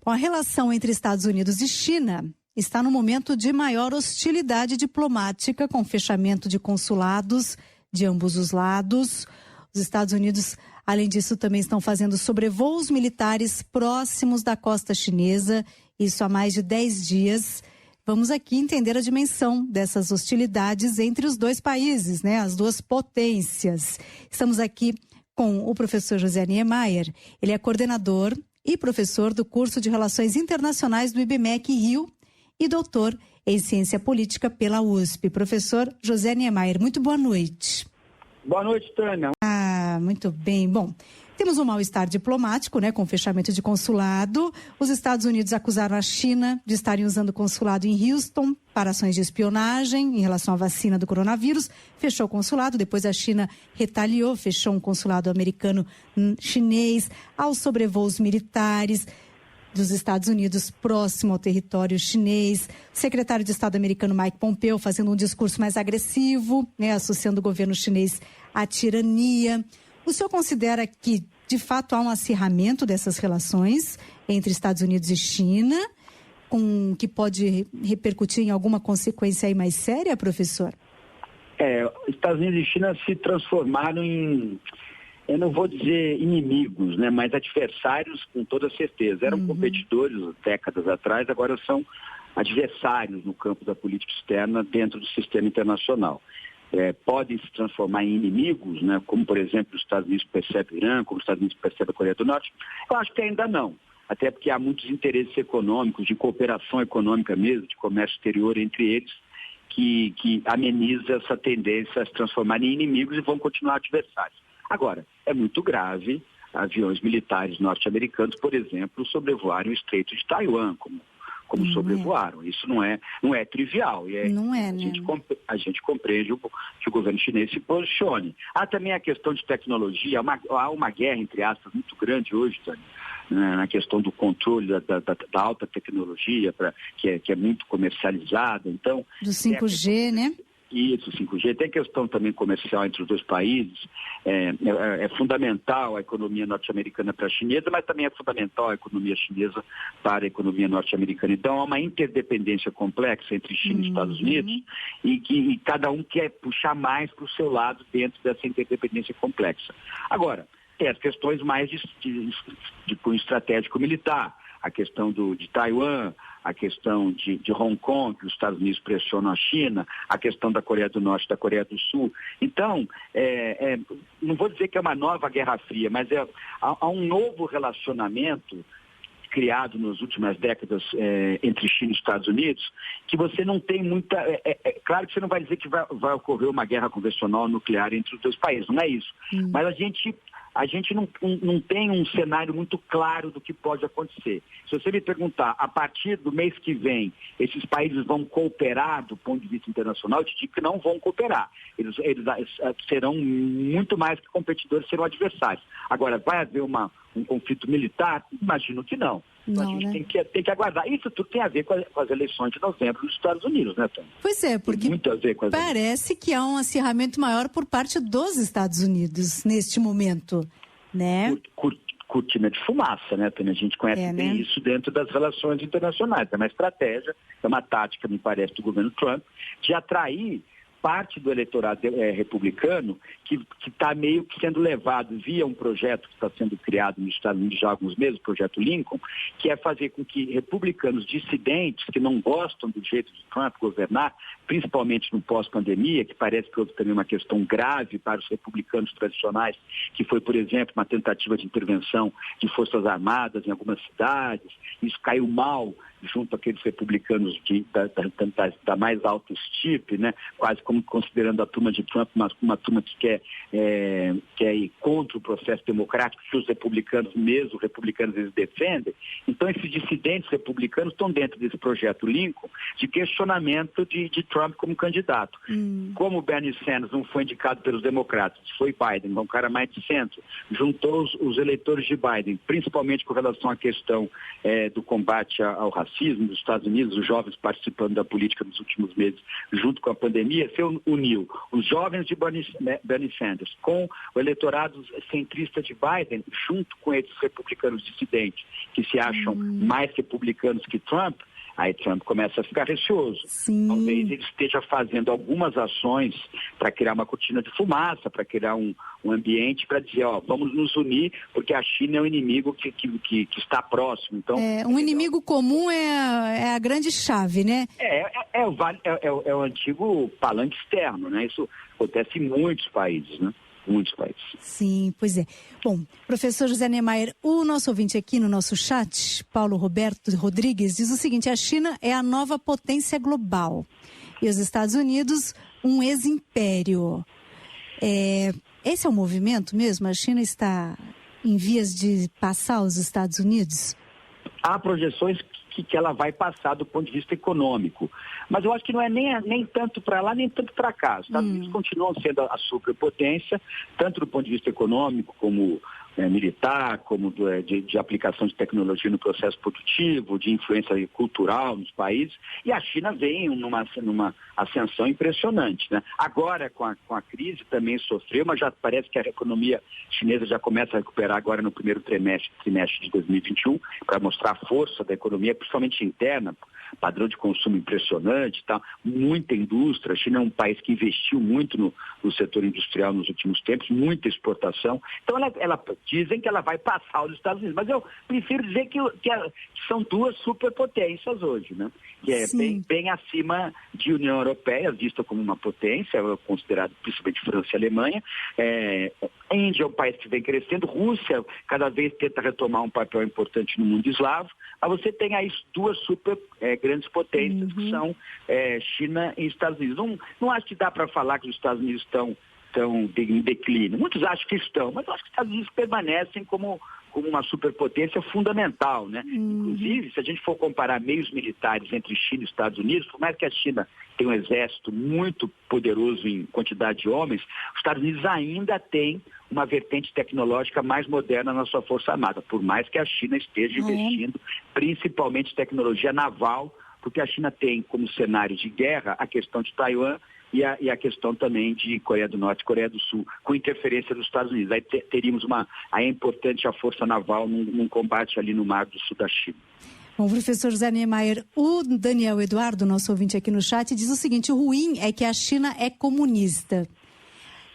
Bom, a relação entre Estados Unidos e China está no momento de maior hostilidade diplomática, com fechamento de consulados de ambos os lados. Os Estados Unidos, além disso, também estão fazendo sobrevoos militares próximos da costa chinesa, isso há mais de 10 dias. Vamos aqui entender a dimensão dessas hostilidades entre os dois países, né? As duas potências. Estamos aqui com o professor José Niemeyer. Ele é coordenador e professor do curso de Relações Internacionais do IBMEC Rio e doutor em Ciência Política pela USP. Professor José Niemeyer, muito boa noite. Boa noite, Tânia. Muito bem. Bom, temos um mal-estar diplomático, né, com o fechamento de consulado. Os Estados Unidos acusaram a China de estarem usando o consulado em Houston para ações de espionagem em relação à vacina do coronavírus. Fechou o consulado, depois a China retaliou, fechou um consulado americano chinês, aos sobrevoos militares dos Estados Unidos próximo ao território chinês. O secretário de Estado americano Mike Pompeo fazendo um discurso mais agressivo, né, associando o governo chinês à tirania. O senhor considera que, de fato, há um acirramento dessas relações entre Estados Unidos e China, que pode repercutir em alguma consequência aí mais séria, professor? Estados Unidos e China se transformaram em, eu não vou dizer inimigos, né, mas adversários com toda certeza. Eram competidores décadas atrás, agora são adversários no campo da política externa dentro do sistema internacional. Podem se transformar em inimigos, né, como, por exemplo, os Estados Unidos percebem o Irã, como os Estados Unidos percebem a Coreia do Norte? Eu acho que ainda não, até porque há muitos interesses econômicos, de cooperação econômica mesmo, de comércio exterior entre eles, que ameniza essa tendência a se transformarem em inimigos e vão continuar adversários. Agora, é muito grave aviões militares norte-americanos, por exemplo, sobrevoarem o Estreito de Taiwan, como sobrevoaram. Isso não é trivial. A gente compreende que o governo chinês se posicione. Há também a questão de tecnologia. Há uma guerra, entre aspas, muito grande hoje, na questão do controle da alta tecnologia, que é muito comercializada. Então, do 5G, né? Isso, 5G. Tem questão também comercial entre os dois países. É fundamental a economia norte-americana para a chinesa, mas também é fundamental a economia chinesa para a economia norte-americana. Então, há uma interdependência complexa entre China e Estados Unidos e cada um quer puxar mais para o seu lado dentro dessa interdependência complexa. Agora, tem as questões mais de cunho estratégico militar, a questão de Taiwan, a questão de Hong Kong, que os Estados Unidos pressionam a China, a questão da Coreia do Norte e da Coreia do Sul. Então, não vou dizer que é uma nova Guerra Fria, mas há um novo relacionamento criado nas últimas décadas entre China e Estados Unidos, que você não tem muita... claro que você não vai dizer que vai ocorrer uma guerra convencional nuclear entre os dois países, não é isso. Mas a gente não tem um cenário muito claro do que pode acontecer. Se você me perguntar, a partir do mês que vem, esses países vão cooperar do ponto de vista internacional, eu te digo que não vão cooperar. Eles serão muito mais que competidores, serão adversários. Agora, vai haver um conflito militar? Imagino que não. A gente tem que aguardar. Isso tudo tem a ver com as eleições de novembro nos Estados Unidos, né, Tânia? Pois é, porque muito a ver com parece que há um acirramento maior por parte dos Estados Unidos neste momento, né? Cortina de fumaça, né, Tânia? A gente conhece bem isso dentro das relações internacionais. É uma estratégia, é uma tática, me parece, do governo Trump, de atrair parte do eleitorado republicano que está meio que sendo levado via um projeto que está sendo criado nos Estados Unidos já há alguns meses, o projeto Lincoln, que é fazer com que republicanos dissidentes que não gostam do jeito de Trump governar, principalmente no pós-pandemia, que parece que houve também uma questão grave para os republicanos tradicionais, que foi, por exemplo, uma tentativa de intervenção de forças armadas em algumas cidades, isso caiu mal junto àqueles republicanos da mais alta estipe, né? Quase como considerando a turma de Trump uma turma que quer ir contra o processo democrático que os republicanos eles defendem. Então esses dissidentes republicanos estão dentro desse projeto Lincoln de questionamento de Trump como candidato. Como Bernie Sanders não foi indicado pelos democratas, foi Biden, um cara mais de centro, juntou os eleitores de Biden, principalmente com relação à questão do combate ao racismo, racismo dos Estados Unidos, os jovens participando da política nos últimos meses, junto com a pandemia, se uniu os jovens de Bernie Sanders com o eleitorado centrista de Biden, junto com esses republicanos dissidentes, que se acham mais republicanos que Trump. Aí Trump começa a ficar receoso. Sim. Talvez ele esteja fazendo algumas ações para criar uma cortina de fumaça, para criar um ambiente para dizer, vamos nos unir, porque a China é um inimigo que está próximo. Então, um inimigo comum é a grande chave, né? É o antigo palanque externo, né? Isso acontece em muitos países, né? Muitos países. Sim, pois é. Bom, professor José Niemeyer, o nosso ouvinte aqui no nosso chat, Paulo Roberto Rodrigues, diz o seguinte: a China é a nova potência global e os Estados Unidos um ex-império. Esse é o movimento mesmo? A China está em vias de passar os Estados Unidos? Há projeções que ela vai passar do ponto de vista econômico. Mas eu acho que não é nem tanto para lá, nem tanto para cá. Os Estados Unidos continuam sendo a superpotência, tanto do ponto de vista econômico, como militar, como de aplicação de tecnologia no processo produtivo, de influência cultural nos países. E a China vem numa ascensão impressionante, né? Agora, com a crise, também sofreu, mas já parece que a economia chinesa já começa a recuperar agora no primeiro trimestre de 2021, para mostrar a força da economia, principalmente interna, padrão de consumo impressionante, tá? Muita indústria. A China é um país que investiu muito no setor industrial nos últimos tempos, muita exportação. Então, ela dizem que ela vai passar os Estados Unidos, mas eu prefiro dizer que são duas superpotências hoje, né? Que é bem acima de União Europeia, vista como uma potência, considerado principalmente França e Alemanha. A Índia é um país que vem crescendo, Rússia cada vez tenta retomar um papel importante no mundo eslavo, mas você tem aí duas grandes potências, que são China e Estados Unidos. Não acho que dá para falar que os Estados Unidos estão em declínio. Muitos acham que estão, mas eu acho que os Estados Unidos permanecem como uma superpotência fundamental, né? Inclusive, se a gente for comparar meios militares entre China e Estados Unidos, por mais que a China tenha um exército muito poderoso em quantidade de homens, os Estados Unidos ainda tem uma vertente tecnológica mais moderna na sua Força Armada, por mais que a China esteja investindo principalmente em tecnologia naval, porque a China tem como cenário de guerra a questão de Taiwan e a questão também de Coreia do Norte e Coreia do Sul, com interferência dos Estados Unidos. Aí teríamos aí é importante a força naval num combate ali no mar do sul da China. Bom, professor José Niemeyer, o Daniel Eduardo, nosso ouvinte aqui no chat, diz o seguinte: o ruim é que a China é comunista.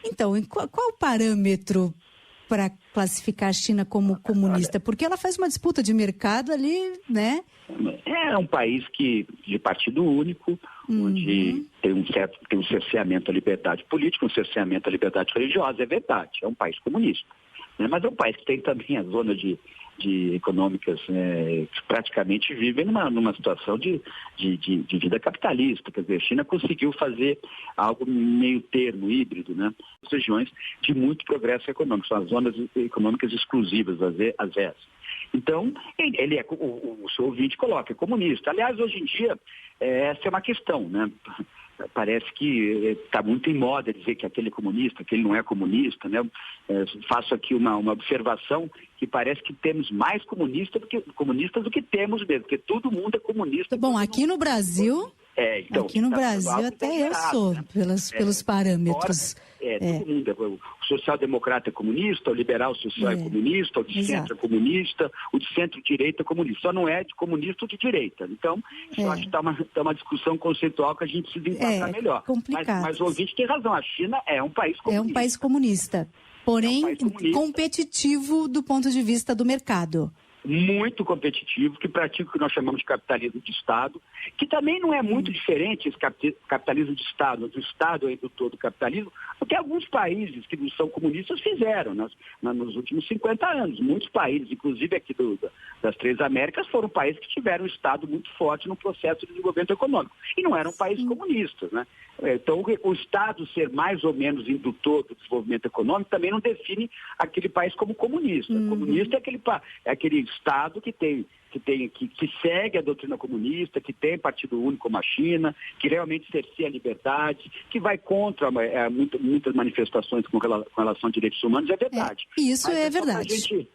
Então, qual o parâmetro para classificar a China como comunista? Porque ela faz uma disputa de mercado ali, né? É um país de partido único, onde tem um cerceamento à liberdade política, um cerceamento à liberdade religiosa, é verdade, é um país comunista. Né? Mas é um país que tem também a zona de econômicas que praticamente vivem numa situação de vida capitalista. Quer dizer, a China conseguiu fazer algo meio termo, híbrido, né? As regiões de muito progresso econômico, são as zonas econômicas exclusivas, as ZES. Então, o seu ouvinte coloca, é comunista. Aliás, hoje em dia, essa é uma questão, né? Parece que está muito em moda dizer que aquele é comunista, que ele não é comunista, né? Faço aqui uma observação que parece que temos mais comunistas do que temos mesmo, porque todo mundo é comunista. Bom, aqui no Brasil... Então, aqui no Brasil até eu sou, né? pelos parâmetros. Todo mundo. O social-democrata é comunista, o liberal social é comunista, o de centro é comunista, o de centro-direita é comunista. Só não é de comunista ou de direita. Então, eu acho que está uma discussão conceitual que a gente precisa enquadrar melhor. Mas o ouvinte tem razão, a China é um país comunista. É um país comunista, porém competitivo do ponto de vista do mercado. Muito competitivo, que pratica o que nós chamamos de capitalismo de Estado, que também não é muito diferente esse capitalismo de Estado, do Estado é indutor do capitalismo, porque alguns países que não são comunistas fizeram nos últimos 50 anos. Muitos países, inclusive aqui das Três Américas, foram países que tiveram um Estado muito forte no processo de desenvolvimento econômico. E não eram países comunistas, né? Então, o Estado ser mais ou menos indutor do desenvolvimento econômico também não define aquele país como comunista. Comunista é aquele Estado que tem que segue a doutrina comunista, que tem partido único como a China, que realmente cerceia a liberdade, que vai contra muitas manifestações com relação a direitos humanos, é verdade. Isso é verdade.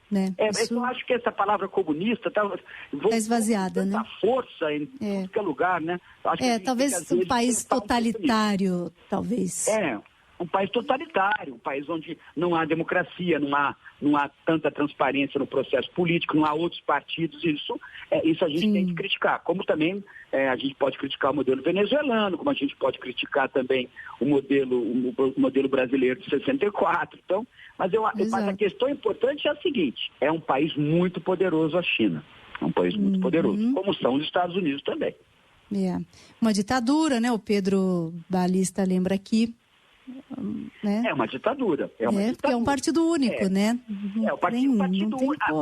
Eu acho que essa palavra comunista está esvaziada, né? Força em qualquer lugar, né? Talvez um país totalitário, talvez. Um país totalitário, um país onde não há democracia, não há tanta transparência no processo político, não há outros partidos, isso a gente tem que criticar. Como também a gente pode criticar o modelo venezuelano, como a gente pode criticar também o modelo brasileiro de 64. Então, mas a questão importante é a seguinte: é um país muito poderoso, a China. É um país muito poderoso, como são os Estados Unidos também. Uma ditadura, né? O Pedro Balista lembra aqui. Né? É uma ditadura. Porque é um partido único, né?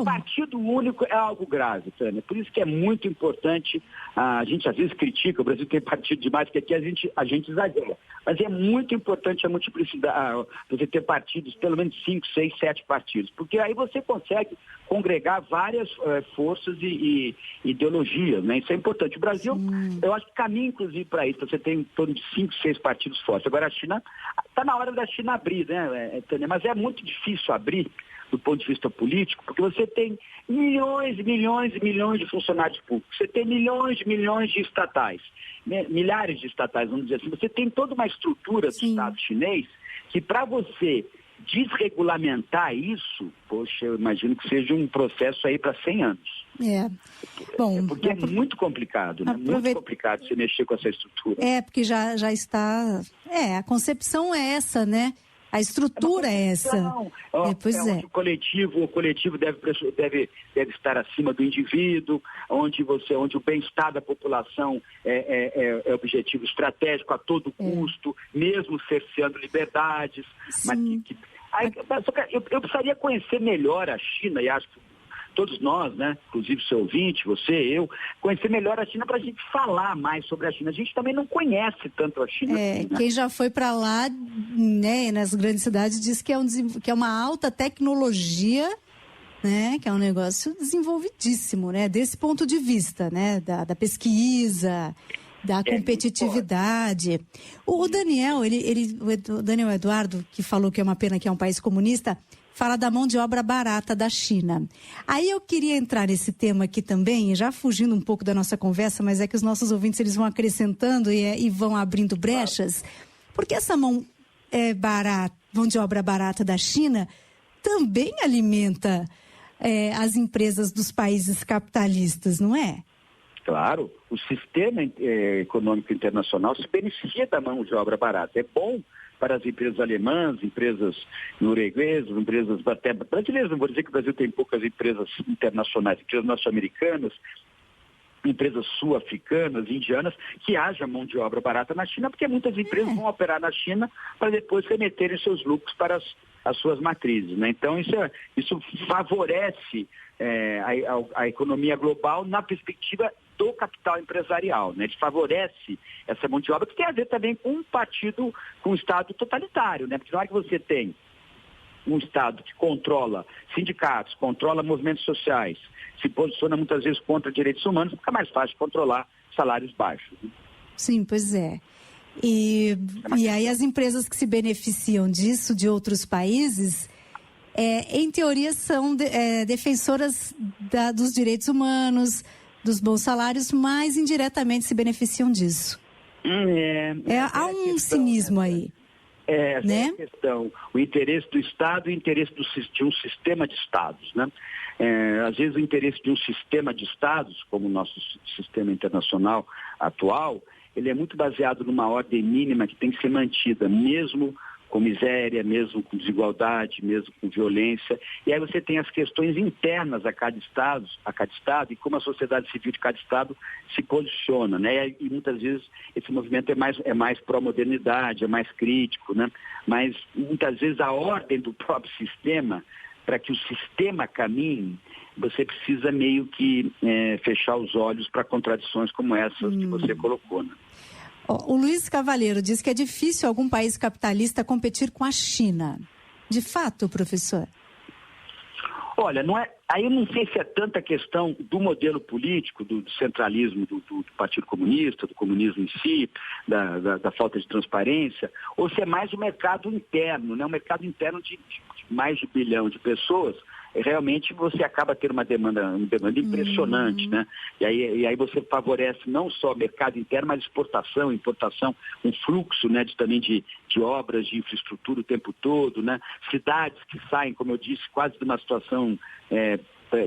Partido único é algo grave, Tânia. Por isso que é muito importante, a gente às vezes critica, o Brasil tem partido demais, porque aqui a gente exagera. Mas é muito importante a multiplicidade, você ter partidos, pelo menos 5, 6, 7 partidos, porque aí você consegue congregar várias forças e ideologias, né? Isso é importante. O Brasil, eu acho que caminha inclusive para isso, você tem em torno de 5, 6 partidos fortes. Agora a China, está na hora da China abrir, né, Tânia? Mas é muito difícil abrir do ponto de vista político, porque você tem milhões e milhões e milhões de funcionários públicos, você tem milhões e milhões de estatais, milhares de estatais, vamos dizer assim. Você tem toda uma estrutura do Estado chinês que, para você desregulamentar isso, poxa, eu imagino que seja um processo aí para 100 anos. Porque é muito complicado, né? Muito complicado você mexer com essa estrutura. Porque já está... a concepção é essa, né? A estrutura é essa. O coletivo deve estar acima do indivíduo, onde o bem-estar da população é objetivo estratégico a todo custo, mesmo cerceando liberdades. Eu precisaria conhecer melhor a China, e acho que todos nós, né, inclusive seu ouvinte, você, eu, conhecer melhor a China para a gente falar mais sobre a China. A gente também não conhece tanto a China. Assim, né? Quem já foi para lá, né, nas grandes cidades, diz que é uma alta tecnologia, né, que é um negócio desenvolvidíssimo, né, desse ponto de vista, né, da pesquisa, da competitividade. O Daniel, o Daniel Eduardo, que falou que é uma pena que é um país comunista, fala da mão de obra barata da China. Aí eu queria entrar nesse tema aqui também, já fugindo um pouco da nossa conversa, mas é que os nossos ouvintes eles vão acrescentando e vão abrindo brechas, porque essa mão de obra barata da China também alimenta as empresas dos países capitalistas, não é? Claro, o sistema econômico internacional se beneficia da mão de obra barata. É bom para as empresas alemãs, empresas norueguesas, empresas até brasileiras. Não vou dizer que o Brasil tem poucas empresas internacionais, empresas norte-americanas, empresas sul-africanas, indianas, que haja mão de obra barata na China, porque muitas empresas vão operar na China para depois remeterem seus lucros para as suas matrizes, né? Então, isso favorece a economia global na perspectiva do capital empresarial, né? Ele favorece essa mão de obra, que tem a ver também com um Estado totalitário, né? Porque na hora que você tem um Estado que controla sindicatos, controla movimentos sociais, se posiciona muitas vezes contra direitos humanos, fica mais fácil controlar salários baixos, né? Sim, pois é. E aí as empresas que se beneficiam disso, de outros países, em teoria são defensoras dos direitos humanos, dos bons salários, mas indiretamente se beneficiam disso. Há um cinismo aí. Essa é a questão. O interesse do Estado e o interesse de um sistema de Estados, né? Às vezes o interesse de um sistema de Estados, como o nosso sistema internacional atual, ele é muito baseado numa ordem mínima que tem que ser mantida, mesmo com miséria, mesmo com desigualdade, mesmo com violência. E aí você tem as questões internas a cada estado e como a sociedade civil de cada estado se posiciona, né? E muitas vezes esse movimento é mais pró-modernidade, é mais crítico, né? Mas muitas vezes a ordem do próprio sistema, para que o sistema caminhe, você precisa meio que fechar os olhos para contradições como essas que você colocou, né? O Luiz Cavalheiro diz que é difícil algum país capitalista competir com a China. De fato, professor? Olha, aí eu não sei se é tanta questão do modelo político, do centralismo do Partido Comunista, do comunismo em si, da falta de transparência, ou se é mais o mercado interno, né? O mercado interno de mais de 1 bilhão de pessoas. Realmente você acaba tendo uma demanda impressionante, né? E aí você favorece não só mercado interno, mas exportação, importação, um fluxo, né, também de obras, de infraestrutura o tempo todo, né? Cidades que saem, como eu disse, quase de uma situação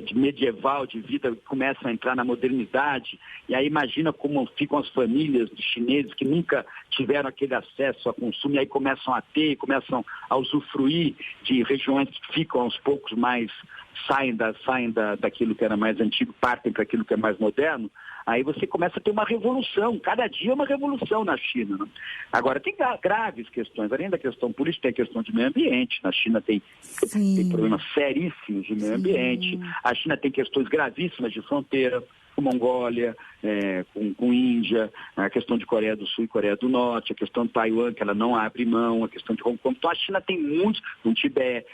de medieval, de vida, começam a entrar na modernidade, e aí imagina como ficam as famílias de chineses que nunca tiveram aquele acesso a consumo, e aí começam a ter, começam a usufruir de regiões que ficam aos poucos mais, saem daquilo que era mais antigo, partem para aquilo que é mais moderno. Aí você começa a ter uma revolução, cada dia é uma revolução na China, né? Agora, tem graves questões, além da questão política, tem a questão de meio ambiente. Na China tem problemas seríssimos de meio ambiente. A China tem questões gravíssimas de fronteira, com Mongólia, com Índia, a questão de Coreia do Sul e Coreia do Norte, a questão de Taiwan, que ela não abre mão, a questão de Hong Kong. Então a China tem muitos, no Tibete,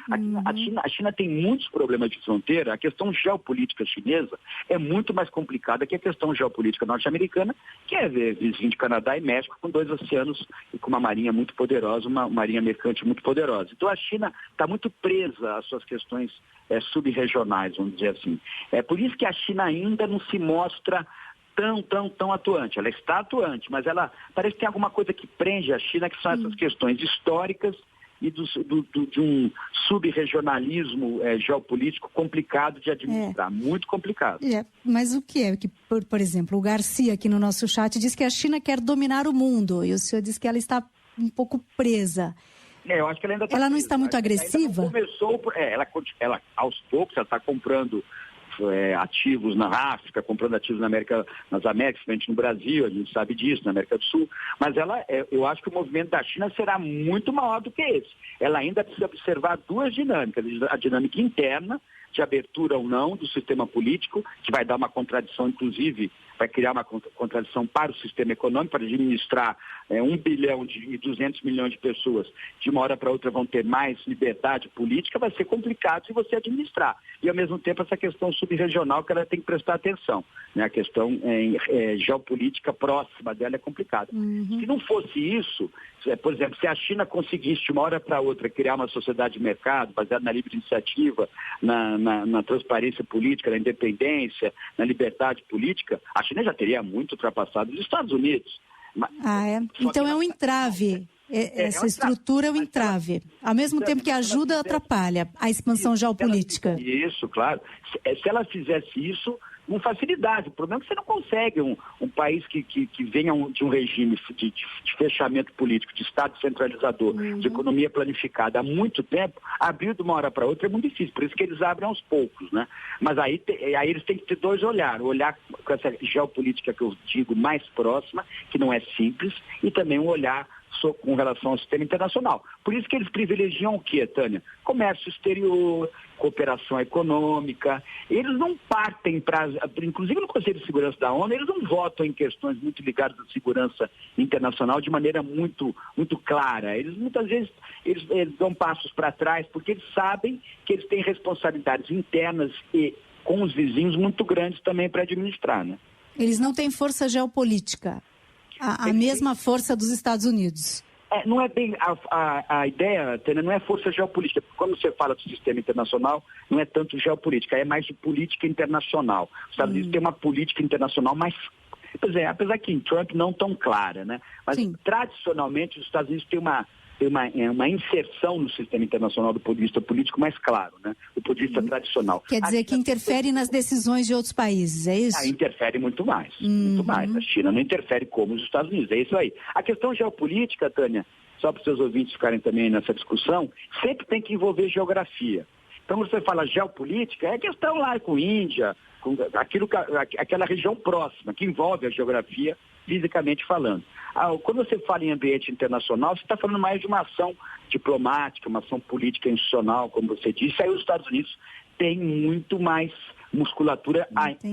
a China tem muitos problemas de fronteira. A questão geopolítica chinesa é muito mais complicada que a questão geopolítica norte-americana, que é vizinho de Canadá e México, com 2 oceanos e com uma marinha muito poderosa, uma marinha mercante muito poderosa. Então a China está muito presa às suas questões subregionais, vamos dizer assim. É por isso que a China ainda não se mostra tão atuante. Ela está atuante, mas ela parece que tem alguma coisa que prende a China, que são essas questões históricas e de um subregionalismo geopolítico complicado de administrar, muito complicado. Mas o que é que, por exemplo, o Garcia aqui no nosso chat diz que a China quer dominar o mundo, e o senhor diz que ela está um pouco presa. Eu acho que ela ainda está. Ela não está muito agressiva? Ela aos poucos, ela está comprando ativos na África, comprando ativos nas Américas, frente no Brasil, a gente sabe disso, na América do Sul, mas eu acho que o movimento da China será muito maior do que esse. Ela ainda precisa observar 2 dinâmicas, a dinâmica interna, de abertura ou não do sistema político, que vai dar uma contradição, inclusive, vai criar uma contradição para o sistema econômico, para administrar 1 bilhão e 200 milhões de pessoas, de uma hora para outra vão ter mais liberdade política, vai ser complicado se você administrar. E, ao mesmo tempo, essa questão subregional que ela tem que prestar atenção, né? A questão geopolítica próxima dela é complicada. Se não fosse isso, por exemplo, se a China conseguisse, de uma hora para outra, criar uma sociedade de mercado baseada na livre iniciativa, na transparência política, na independência, na liberdade política, a China já teria muito ultrapassado os Estados Unidos. Então é um entrave. Essa estrutura é um entrave. Ao mesmo tempo que ajuda, atrapalha a expansão geopolítica. Isso, claro. Se ela fizesse isso, com facilidade. O problema é que você não consegue um país que venha de um regime de fechamento político, de Estado centralizador, de economia planificada há muito tempo, abrir de uma hora para outra é muito difícil. Por isso que eles abrem aos poucos, né? Mas aí eles têm que ter 2 olhares. O olhar com essa geopolítica que eu digo mais próxima, que não é simples, e também um olhar com relação ao sistema internacional. Por isso que eles privilegiam o quê, Tânia? Comércio exterior, cooperação econômica. Eles não partem para... Inclusive no Conselho de Segurança da ONU, eles não votam em questões muito ligadas à segurança internacional de maneira muito, muito clara. Eles muitas vezes eles dão passos para trás porque eles sabem que eles têm responsabilidades internas e com os vizinhos muito grandes também para administrar, né? Eles não têm força geopolítica. A mesma força dos Estados Unidos. Não é bem a ideia, Tânia, não é força geopolítica. Quando você fala do sistema internacional, não é tanto geopolítica, é mais de política internacional. Os Estados Unidos têm uma política internacional mais... apesar que em Trump não tão clara, né? Mas tradicionalmente os Estados Unidos têm uma inserção no sistema internacional do ponto de vista político mais claro, né? Do ponto de vista tradicional. Quer dizer que interfere nas decisões de outros países, é isso? Interfere muito mais, muito mais. A China não interfere como os Estados Unidos, é isso aí. A questão geopolítica, Tânia, só para os seus ouvintes ficarem também nessa discussão, sempre tem que envolver geografia. Então, quando você fala geopolítica, é questão lá com Índia, com aquela região próxima, que envolve a geografia, fisicamente falando. Quando você fala em ambiente internacional, você está falando mais de uma ação diplomática, uma ação política institucional, como você disse. Aí os Estados Unidos têm muito mais musculatura,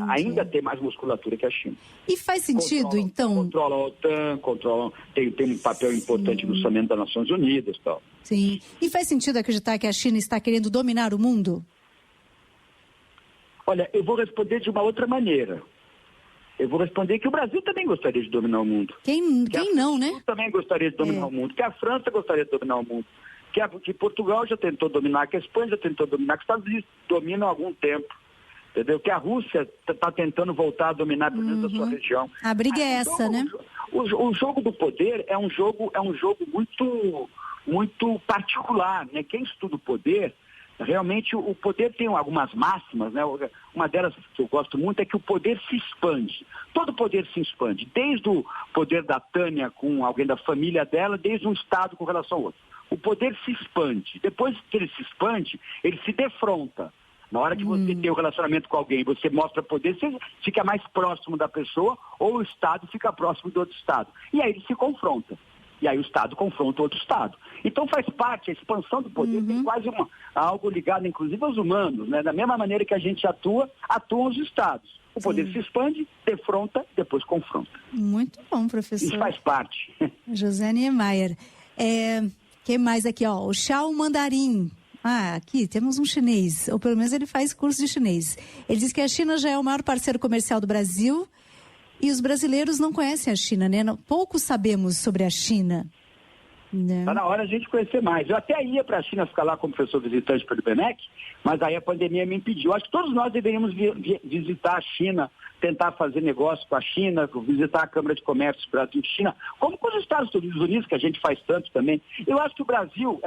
ainda tem mais musculatura que a China. E faz sentido, então... Controla a OTAN, tem um papel importante no orçamento das Nações Unidas e tal. Sim. E faz sentido acreditar que a China está querendo dominar o mundo? Olha, eu vou responder de uma outra maneira. Eu vou responder que o Brasil também gostaria de dominar o mundo. Quem não, né? Também gostaria de dominar o mundo. Que a França gostaria de dominar o mundo. Que Portugal já tentou dominar, que a Espanha já tentou dominar, que os Estados Unidos dominam há algum tempo. Entendeu? Que a Rússia está tentando voltar a dominar pelo menos a sua região. A briga é essa, né? O jogo do poder é um jogo muito, muito particular, né? Quem estuda o poder, realmente o poder tem algumas máximas, né? Uma delas que eu gosto muito é que o poder se expande. Todo poder se expande, desde o poder da Tânia com alguém da família dela, desde um Estado com relação ao outro. O poder se expande. Depois que ele se expande, ele se defronta. Na hora que você tem um relacionamento com alguém, você mostra poder, você fica mais próximo da pessoa, ou o Estado fica próximo do outro Estado. E aí ele se confronta. E aí o Estado confronta o outro Estado. Então faz parte, a expansão do poder tem quase algo ligado, inclusive, aos humanos, né? Da mesma maneira que a gente atuam os Estados. O poder se expande, defronta, depois confronta. Muito bom, professor. Isso faz parte. José Niemeyer. Quem mais aqui, ó? O Xiao Mandarim. Aqui temos um chinês, ou pelo menos ele faz curso de chinês. Ele diz que a China já é o maior parceiro comercial do Brasil e os brasileiros não conhecem a China, né? Pouco sabemos sobre a China. Está na hora de a gente conhecer mais. Eu até ia para a China ficar lá como professor visitante pelo IBMEC, mas aí a pandemia me impediu. Acho que todos nós deveríamos visitar a China, tentar fazer negócio com a China, visitar a Câmara de Comércio Brasil-China, como com os Estados Unidos, que a gente faz tanto também. Eu acho que o Brasil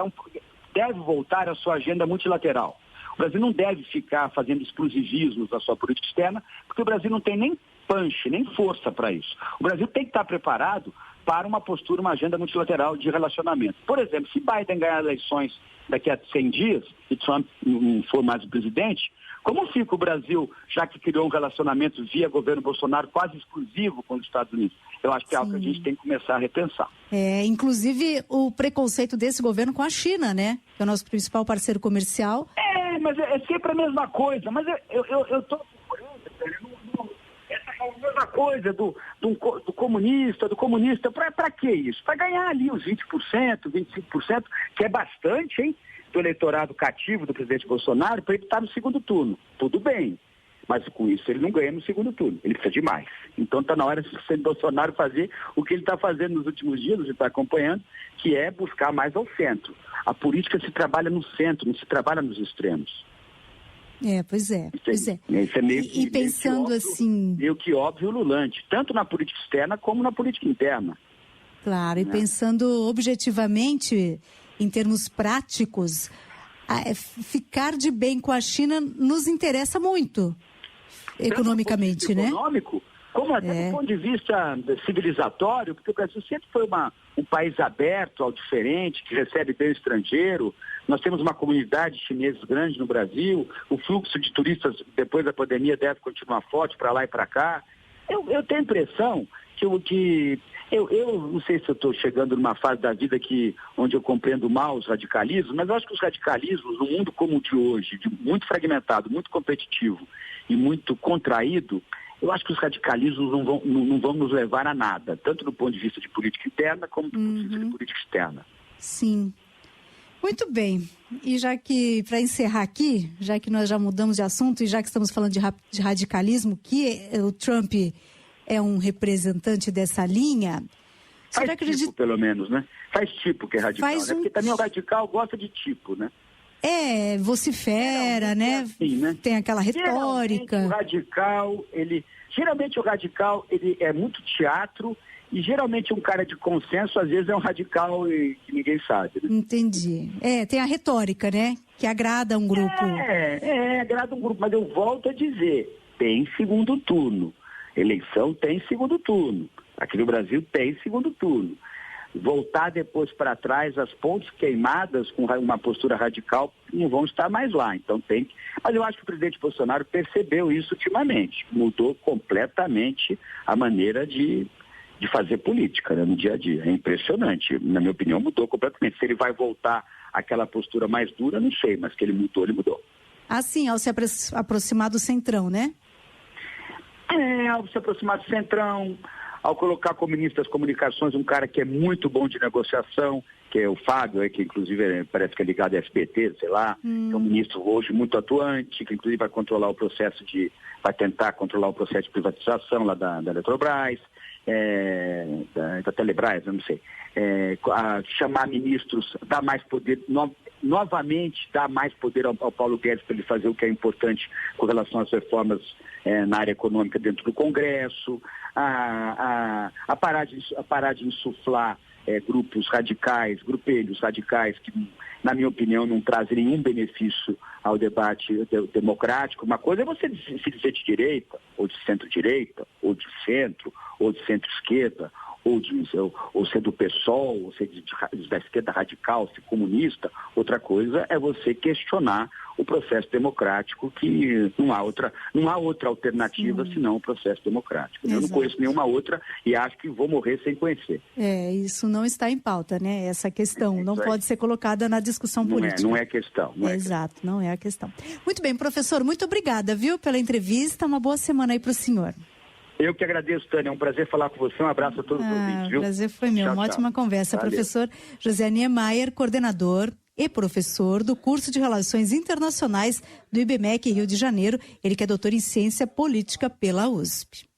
deve voltar à sua agenda multilateral. O Brasil não deve ficar fazendo exclusivismos da sua política externa, porque o Brasil não tem nem punch, nem força para isso. O Brasil tem que estar preparado para uma postura, uma agenda multilateral de relacionamento. Por exemplo, se Biden ganhar eleições daqui a 100 dias, e Trump não for mais o presidente, como fica o Brasil, já que criou um relacionamento via governo Bolsonaro quase exclusivo com os Estados Unidos? Eu acho que é algo que a gente tem que começar a repensar. Inclusive o preconceito desse governo com a China, né? Que é o nosso principal parceiro comercial. Mas é sempre a mesma coisa. Mas eu estou essa é a mesma coisa do comunista. Para que isso? Para ganhar ali os 20%, 25%, que é bastante, hein? Do eleitorado cativo do presidente Bolsonaro, para ele estar no segundo turno. Tudo bem, mas com isso ele não ganha no segundo turno, ele precisa de mais. Então está na hora de o Bolsonaro fazer o que ele está fazendo nos últimos dias, a gente está acompanhando, que é buscar mais ao centro. A política se trabalha no centro, não se trabalha nos extremos. Pois é. Isso é meio pensando óbvio, assim... Meio que óbvio e ululante, tanto na política externa como na política interna. Claro, e pensando objetivamente, em termos práticos, ficar de bem com a China nos interessa muito, economicamente, né? Econômico, como até do ponto de vista civilizatório, porque o Brasil sempre foi um país aberto ao diferente, que recebe bem o estrangeiro. Nós temos uma comunidade de chineses grande no Brasil, o fluxo de turistas depois da pandemia deve continuar forte para lá e para cá. Eu tenho a impressão eu não sei se eu estou chegando numa fase da vida onde eu compreendo mal os radicalismos, mas eu acho que os radicalismos, no mundo como o de hoje, muito fragmentado, muito competitivo e muito contraído, eu acho que os radicalismos não vão nos levar a nada, tanto do ponto de vista de política interna como do ponto de vista de política externa. Sim. Muito bem. E já que, para encerrar aqui, já que nós já mudamos de assunto e já que estamos falando de radicalismo, que o Trump é um representante dessa linha... Faz tipo, pelo menos, né? Faz tipo que é radical, né? Porque também o radical gosta de tipo, né? Vocifera, né? Assim, né? Tem aquela retórica. Geralmente o radical ele é muito teatro e geralmente um cara de consenso às vezes é um radical que ninguém sabe. Né? Entendi. Tem a retórica, né? Que agrada um grupo. Agrada um grupo, mas eu volto a dizer, tem segundo turno. Eleição tem segundo turno. Aqui no Brasil tem segundo turno. Voltar depois para trás, as pontes queimadas com uma postura radical não vão estar mais lá. Então tem que... Mas eu acho que o presidente Bolsonaro percebeu isso ultimamente. Mudou completamente a maneira de fazer política, né, no dia a dia. É impressionante. Na minha opinião, mudou completamente. Se ele vai voltar àquela postura mais dura, não sei, mas que ele mudou, ele mudou. Assim, ao se aproximar do centrão, né? Ao se aproximar do centrão, ao colocar como ministro das Comunicações um cara que é muito bom de negociação, que é o Fábio, que inclusive parece que é ligado ao SBT, sei lá, que é um ministro hoje muito atuante, que inclusive vai tentar controlar o processo de privatização lá da Eletrobras, da Telebrás, eu não sei. Chamar ministros, dar mais poder, novamente dar mais poder ao Paulo Guedes para ele fazer o que é importante com relação às reformas na área econômica dentro do Congresso, a parar de insuflar grupos radicais, grupelhos radicais que, na minha opinião, não trazem nenhum benefício ao debate democrático. Uma coisa é você se dizer de direita, ou de centro-direita, ou de centro, ou de centro-esquerda, ou ser do PSOL, ou ser da esquerda radical, ser comunista. Outra coisa é você questionar o processo democrático, que não há outra alternativa senão o processo democrático. Exato. Eu não conheço nenhuma outra e acho que vou morrer sem conhecer. Isso não está em pauta, né? Essa questão não pode ser colocada na discussão política. Não é questão. Exato, não é a questão. Muito bem, professor, muito obrigada, viu, pela entrevista. Uma boa semana aí para o senhor. Eu que agradeço, Tânia. É um prazer falar com você. Um abraço a todos os ouvintes, viu? O prazer foi meu. Uma ótima conversa. Valeu. Professor José Niemeyer, coordenador e professor do curso de Relações Internacionais do IBMEC Rio de Janeiro. Ele que é doutor em Ciência Política pela USP.